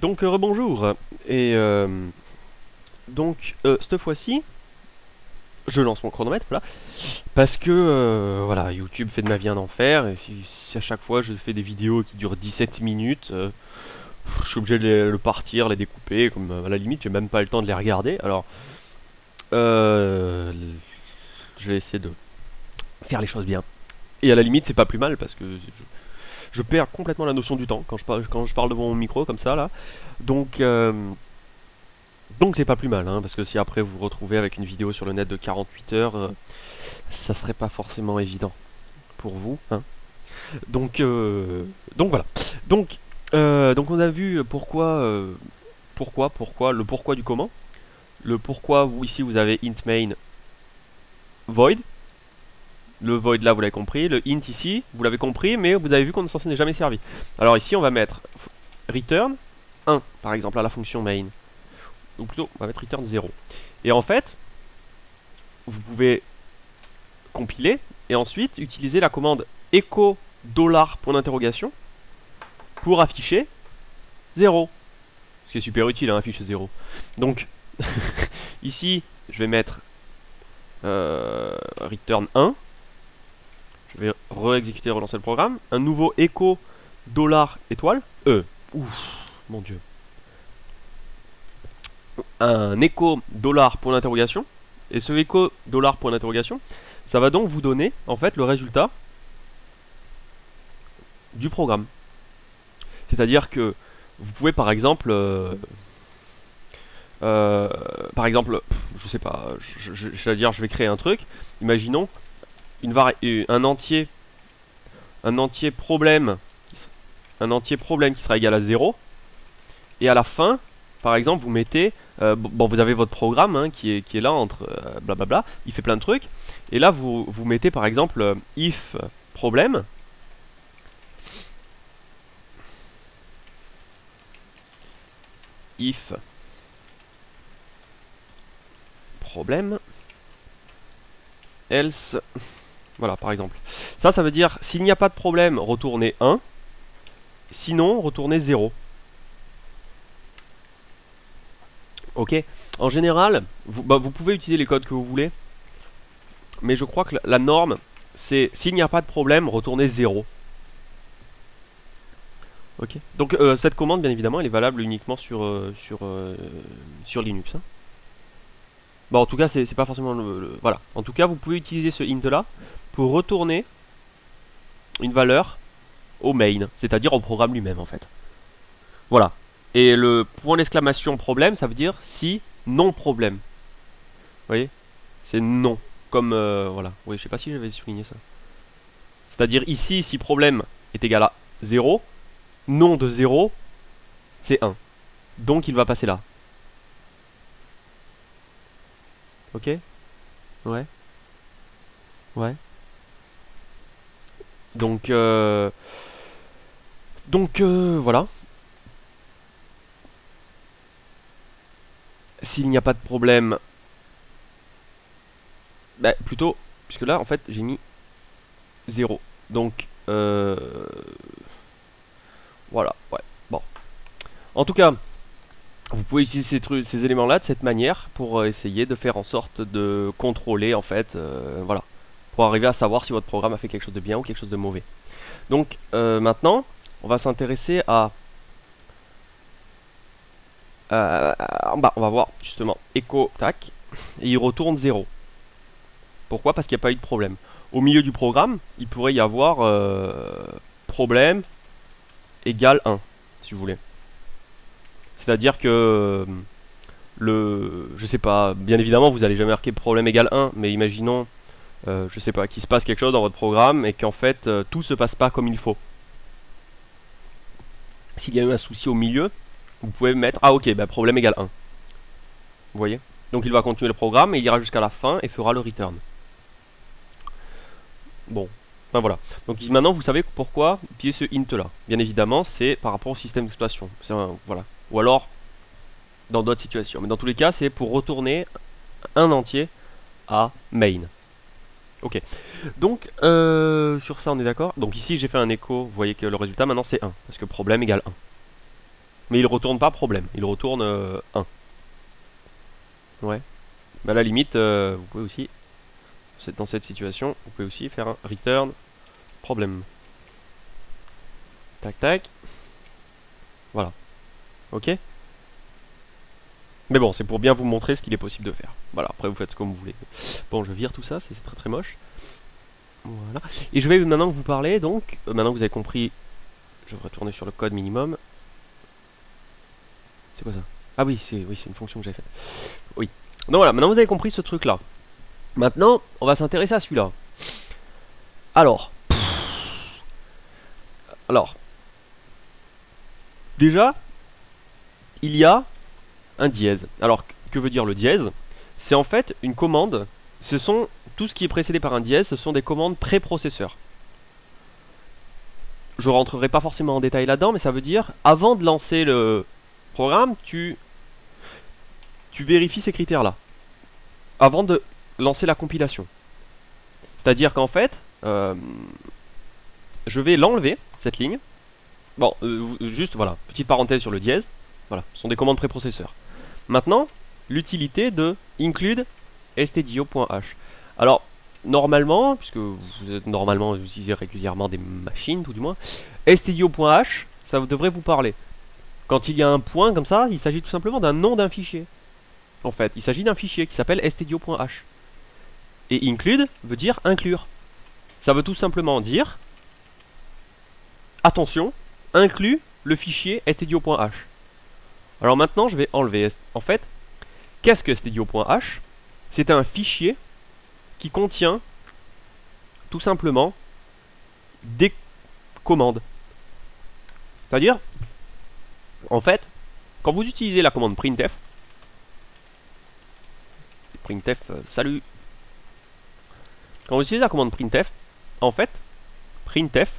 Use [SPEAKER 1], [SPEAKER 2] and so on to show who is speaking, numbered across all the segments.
[SPEAKER 1] Donc rebonjour. Et cette fois-ci, je lance mon chronomètre, voilà. Parce que voilà, YouTube fait de ma vie un enfer. Et si à chaque fois je fais des vidéos qui durent 17 minutes, je suis obligé de le partir, les découper. Comme à la limite, j'ai même pas le temps de les regarder. Alors, euh, je vais essayer de faire les choses bien. Et à la limite, c'est pas plus mal parce que je perds complètement la notion du temps quand je parle devant mon micro comme ça là. Donc Donc c'est pas plus mal, hein, parce que si après vous vous retrouvez avec une vidéo sur le net de 48 heures, ça serait pas forcément évident pour vous. Hein. Donc, euh, donc voilà. Donc on a vu le pourquoi du comment. Le pourquoi, vous ici vous avez int main void. Le void là vous l'avez compris. Le int ici, vous l'avez compris, mais vous avez vu qu'on ne s'en est jamais servi. Alors ici on va mettre return 1 par exemple à la fonction main. Ou plutôt on va mettre return 0. Et en fait, vous pouvez compiler et ensuite utiliser la commande echo dollar point d'interrogation pour afficher 0. Ce qui est super utile, hein, afficher 0. Donc, ici, je vais mettre return 1. Je vais re-exécuter, relancer le programme. Un nouveau echo dollar étoile. Ouf, mon dieu. Un echo dollar point d'interrogation. Et ce echo dollar point d'interrogation, ça va donc vous donner en fait le résultat du programme. C'est-à-dire que vous pouvez par exemple, je sais pas, c'est-à-dire je vais créer un truc. Imaginons un entier problème, qui sera égal à 0. Et à la fin, par exemple, vous mettez, bon, vous avez votre programme hein, qui est là entre blablabla, il fait plein de trucs. Et là, vous mettez par exemple if problème. If problème else, voilà par exemple. Ça veut dire s'il n'y a pas de problème, retournez 1, sinon retournez 0. Ok. En général, vous pouvez utiliser les codes que vous voulez, mais je crois que la norme, c'est s'il n'y a pas de problème, retournez 0. Ok. Donc cette commande, bien évidemment, elle est valable uniquement sur Linux. Hein. Bon, en tout cas, c'est pas forcément voilà. En tout cas, vous pouvez utiliser ce int là pour retourner une valeur au main, c'est-à-dire au programme lui-même en fait. Voilà. Et le point d'exclamation problème, ça veut dire si non problème. Vous voyez? C'est non. Comme voilà. Oui, je sais pas si j'avais souligné ça. C'est-à-dire ici, si problème est égal à 0, non de 0, c'est 1. Donc il va passer là. Ok? Ouais. Ouais. Donc, voilà. S'il n'y a pas de problème, bah, plutôt, puisque là, en fait, j'ai mis 0. Donc, voilà, ouais. Bon. En tout cas, vous pouvez utiliser ces éléments-là de cette manière pour essayer de faire en sorte de contrôler, en fait, voilà. Pour arriver à savoir si votre programme a fait quelque chose de bien ou quelque chose de mauvais. Donc, maintenant, on va s'intéresser à... en bas, on va voir justement echo, tac, et il retourne 0. Pourquoi? Parce qu'il n'y a pas eu de problème. Au milieu du programme, il pourrait y avoir problème égale 1, si vous voulez. C'est-à-dire que je sais pas, bien évidemment, vous n'allez jamais marquer problème égale 1, mais imaginons, je sais pas, qu'il se passe quelque chose dans votre programme et qu'en fait, tout se passe pas comme il faut. S'il y a eu un souci au milieu, vous pouvez mettre, ah ok, bah, problème égale 1. Vous voyez? Donc il va continuer le programme et il ira jusqu'à la fin et fera le return. Bon, enfin voilà. Donc maintenant vous savez pourquoi utiliser ce int là. Bien évidemment, c'est par rapport au système d'exploitation. Voilà. Ou alors dans d'autres situations. Mais dans tous les cas, c'est pour retourner un entier à main. Ok. Donc sur ça on est d'accord. Donc ici j'ai fait un écho. Vous voyez que le résultat maintenant c'est 1. Parce que problème égale 1. Mais il retourne pas problème, il retourne 1. Ouais. Bah à la limite, vous pouvez aussi, dans cette situation, vous pouvez aussi faire un return problème. Tac tac. Voilà. Ok. Mais bon, c'est pour bien vous montrer ce qu'il est possible de faire. Voilà, après vous faites comme vous voulez. Bon, je vire tout ça, c'est très très moche. Voilà. Et je vais maintenant vous parler, donc, maintenant que vous avez compris, je vais retourner sur le code minimum. C'est quoi ça? Ah oui, c'est une fonction que j'avais faite. Oui. Donc voilà, maintenant vous avez compris ce truc-là. Maintenant, on va s'intéresser à celui-là. Alors. Alors. Déjà, il y a un dièse. Alors, que veut dire le dièse? C'est en fait une commande. Ce sont tout ce qui est précédé par un dièse, ce sont des commandes pré-processeur. Je rentrerai pas forcément en détail là-dedans, mais ça veut dire, avant de lancer le programme, tu vérifies ces critères-là. Avant de lancer la compilation. C'est-à-dire qu'en fait, je vais l'enlever, cette ligne. Bon, juste, voilà, petite parenthèse sur le dièse. Voilà, ce sont des commandes préprocesseurs. Maintenant, l'utilité de include stdio.h. Alors, normalement, puisque vous utilisez régulièrement des machines, tout du moins, stdio.h, ça devrait vous parler. Quand il y a un point comme ça, il s'agit tout simplement d'un nom d'un fichier. En fait, il s'agit d'un fichier qui s'appelle stdio.h. Et include veut dire inclure. Ça veut tout simplement dire, attention, inclut le fichier stdio.h. Alors maintenant, je vais enlever. En fait, qu'est-ce que stdio.h? C'est un fichier qui contient tout simplement des commandes. C'est-à-dire, en fait, quand vous utilisez la commande printf, salut. Quand vous utilisez la commande printf, en fait, printf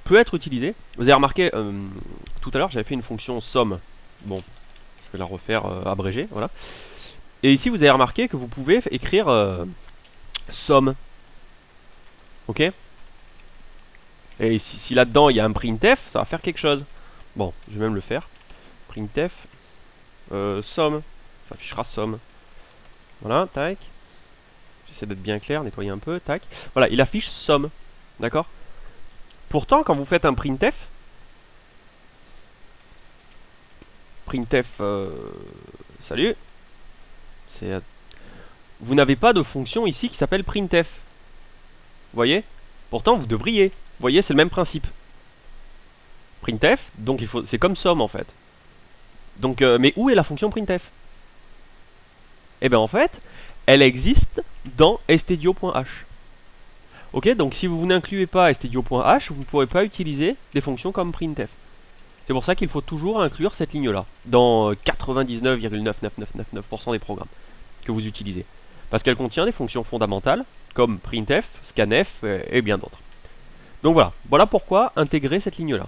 [SPEAKER 1] peut être utilisé. Vous avez remarqué, tout à l'heure, j'avais fait une fonction somme. Bon, je vais la refaire abrégée, voilà. Et ici, vous avez remarqué que vous pouvez écrire somme. Ok? Et si là-dedans, il y a un printf, ça va faire quelque chose. Bon, je vais même le faire. Printf, somme. Ça affichera somme. Voilà, tac. J'essaie d'être bien clair, nettoyer un peu, tac. Voilà, il affiche somme. D'accord? Pourtant, quand vous faites un printf, salut, vous n'avez pas de fonction ici qui s'appelle printf. Vous voyez? Pourtant, vous devriez. Vous voyez, c'est le même principe. Printf, donc c'est comme somme en fait. Donc, mais où est la fonction printf? Eh bien en fait, elle existe dans stdio.h. Ok, donc si vous n'incluez pas stdio.h, vous ne pourrez pas utiliser des fonctions comme printf. C'est pour ça qu'il faut toujours inclure cette ligne-là dans 99,99999% des programmes que vous utilisez. Parce qu'elle contient des fonctions fondamentales comme printf, scanf et bien d'autres. Donc voilà pourquoi intégrer cette ligne-là.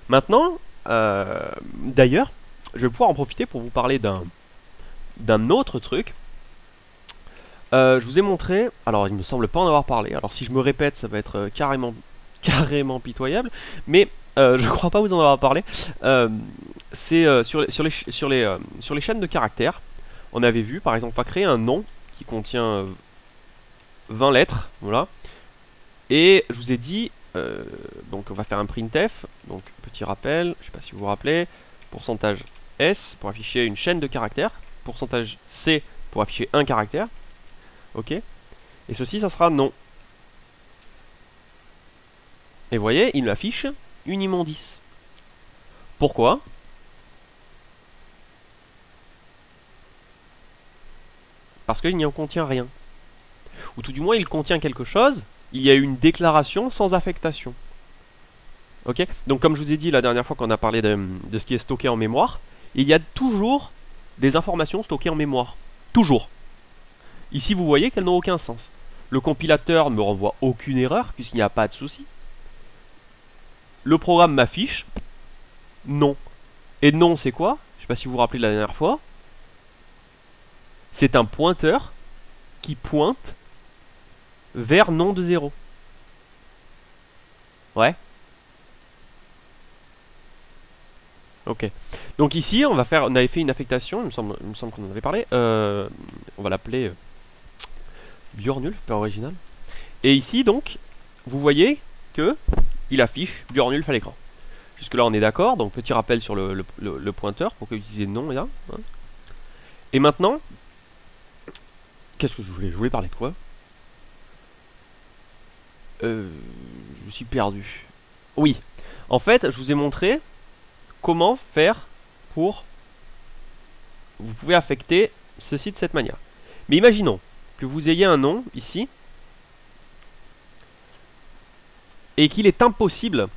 [SPEAKER 1] Maintenant, d'ailleurs, je vais pouvoir en profiter pour vous parler d'un autre truc. Je vous ai montré, alors il me semble pas en avoir parlé, alors si je me répète ça va être carrément pitoyable, mais je crois pas vous en avoir parlé. C'est sur les chaînes de caractères, on avait vu par exemple on va créer un nom qui contient 20 lettres, voilà, et je vous ai dit, donc on va faire un printf, donc petit rappel, je sais pas si vous vous rappelez, pourcentage S pour afficher une chaîne de caractères, pourcentage C pour afficher un caractère. Ok. Et ceci, ça sera non. Et vous voyez, il m'affiche unimont 10. Pourquoi? Parce qu'il n'y en contient rien. Ou tout du moins, il contient quelque chose. Il y a une déclaration sans affectation. Ok. Donc comme je vous ai dit la dernière fois qu'on a parlé de ce qui est stocké en mémoire, il y a toujours des informations stockées en mémoire. Toujours. Ici, vous voyez qu'elles n'ont aucun sens. Le compilateur ne me renvoie aucune erreur, puisqu'il n'y a pas de souci. Le programme m'affiche non. Et non, c'est quoi? Je ne sais pas si vous vous rappelez de la dernière fois. C'est un pointeur qui pointe vers non de 0. Ouais. Ok. Donc ici, on avait fait une affectation, il me semble qu'on en avait parlé. On va l'appeler Bjornulf, pas original. Et ici, donc, vous voyez que il affiche Bjornulf à l'écran. Jusque là, on est d'accord. Donc petit rappel sur le pointeur pour utiliser non là. Hein. Et maintenant, qu'est-ce que je voulais? Je voulais parler de quoi? Je me suis perdu. Oui. En fait, je vous ai montré comment faire pour... Vous pouvez affecter ceci de cette manière. Mais imaginons que vous ayez un nom ici et qu'il est impossible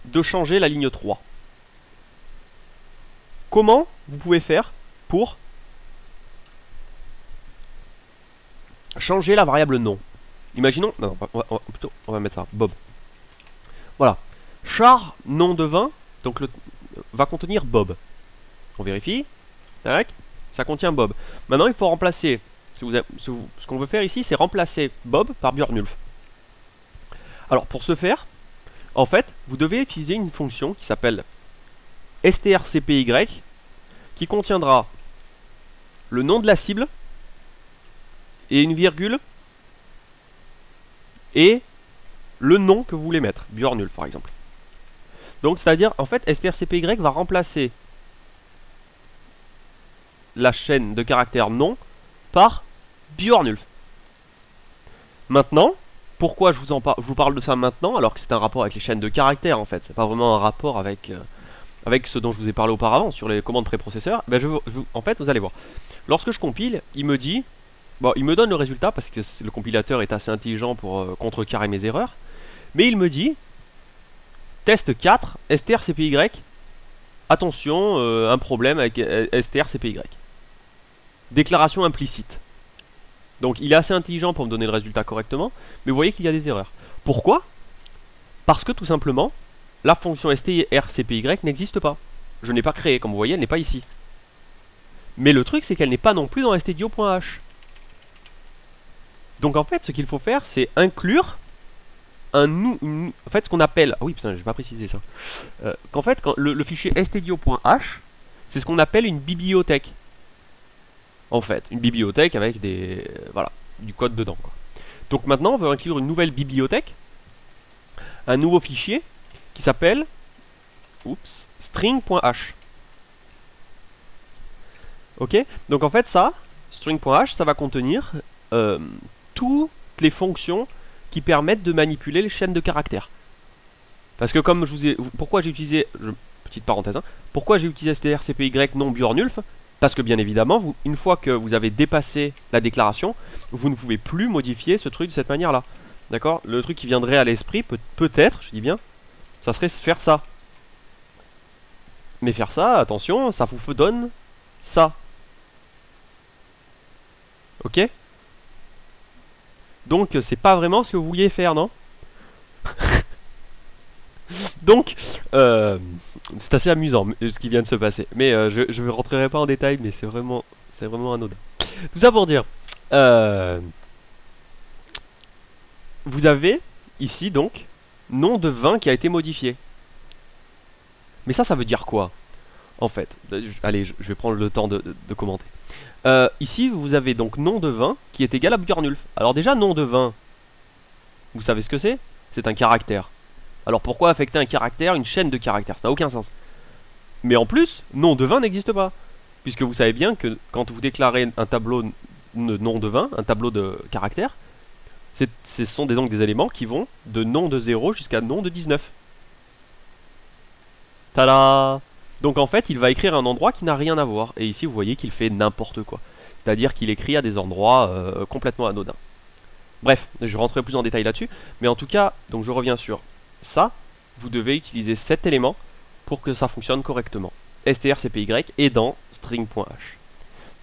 [SPEAKER 1] de changer la ligne 3. Comment vous pouvez faire pour changer la variable nom? Imaginons... Non, plutôt, on va mettre ça. Bob. Voilà. Char nom de vin donc va contenir Bob. On vérifie. Tac. Ça contient Bob. Maintenant, il faut remplacer. Ce qu'on veut faire ici, c'est remplacer Bob par Bjornulf. Alors, pour ce faire, en fait, vous devez utiliser une fonction qui s'appelle strcpy, qui contiendra le nom de la cible et une virgule et le nom que vous voulez mettre, Bjornulf par exemple. Donc, c'est-à-dire, en fait, strcpy va remplacer la chaîne de caractères nom par Bjornulf. Maintenant, pourquoi je vous parle de ça maintenant alors que c'est un rapport avec les chaînes de caractères en fait, c'est pas vraiment un rapport avec, avec ce dont je vous ai parlé auparavant sur les commandes préprocesseurs. Ben en fait, vous allez voir. Lorsque je compile, il me dit, bon, il me donne le résultat parce que le compilateur est assez intelligent pour contrecarrer mes erreurs, mais il me dit test 4 strcpy, attention, un problème avec strcpy. Déclaration implicite. Donc il est assez intelligent pour me donner le résultat correctement, mais vous voyez qu'il y a des erreurs. Pourquoi? Parce que tout simplement, la fonction strcpy n'existe pas. Je n'ai pas créé, comme vous voyez, elle n'est pas ici. Mais le truc, c'est qu'elle n'est pas non plus dans stdio.h. Donc en fait, ce qu'il faut faire, c'est inclure en fait, ce qu'on appelle... Ah oui, putain, j'ai pas précisé ça. Qu'en fait, le fichier stdio.h, c'est ce qu'on appelle une bibliothèque. En fait, une bibliothèque avec des... voilà, du code dedans, quoi. Donc maintenant, on va inclure une nouvelle bibliothèque, un nouveau fichier qui s'appelle string.h. Ok? Donc en fait, ça, string.h, ça va contenir toutes les fonctions qui permettent de manipuler les chaînes de caractères. Parce que comme je vous ai... Pourquoi j'ai utilisé... petite parenthèse, hein, pourquoi j'ai utilisé strcpy non Bjornulf? Parce que bien évidemment, une fois que vous avez dépassé la déclaration, vous ne pouvez plus modifier ce truc de cette manière-là. D'accord? Le truc qui viendrait à l'esprit, peut-être, je dis bien, ça serait faire ça. Mais faire ça, attention, ça vous donne ça. Ok? Donc, c'est pas vraiment ce que vous vouliez faire, non? Donc, c'est assez amusant ce qui vient de se passer. Mais je ne rentrerai pas en détail, mais c'est vraiment anodin. Tout ça pour dire, vous avez ici donc nom de vin qui a été modifié. Mais ça veut dire quoi en fait? Allez, je vais prendre le temps de commenter. Ici, vous avez donc nom de vin qui est égal à Bjornulf. Alors déjà, nom de vin, vous savez ce que c'est? C'est un caractère. Alors pourquoi affecter un caractère, une chaîne de caractères? Ça n'a aucun sens. Mais en plus, nom de vin n'existe pas. Puisque vous savez bien que quand vous déclarez un tableau de nom de vin, un tableau de caractères, ce sont donc des éléments qui vont de nom de 0 jusqu'à nom de 19. Tada! Donc en fait, il va écrire un endroit qui n'a rien à voir. Et ici, vous voyez qu'il fait n'importe quoi. C'est-à-dire qu'il écrit à des endroits complètement anodins. Bref, je rentrerai plus en détail là-dessus. Mais en tout cas, donc je reviens sur ça. Vous devez utiliser cet élément pour que ça fonctionne correctement. strcpy et dans string.h.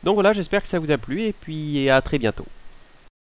[SPEAKER 1] Donc voilà, j'espère que ça vous a plu et puis à très bientôt.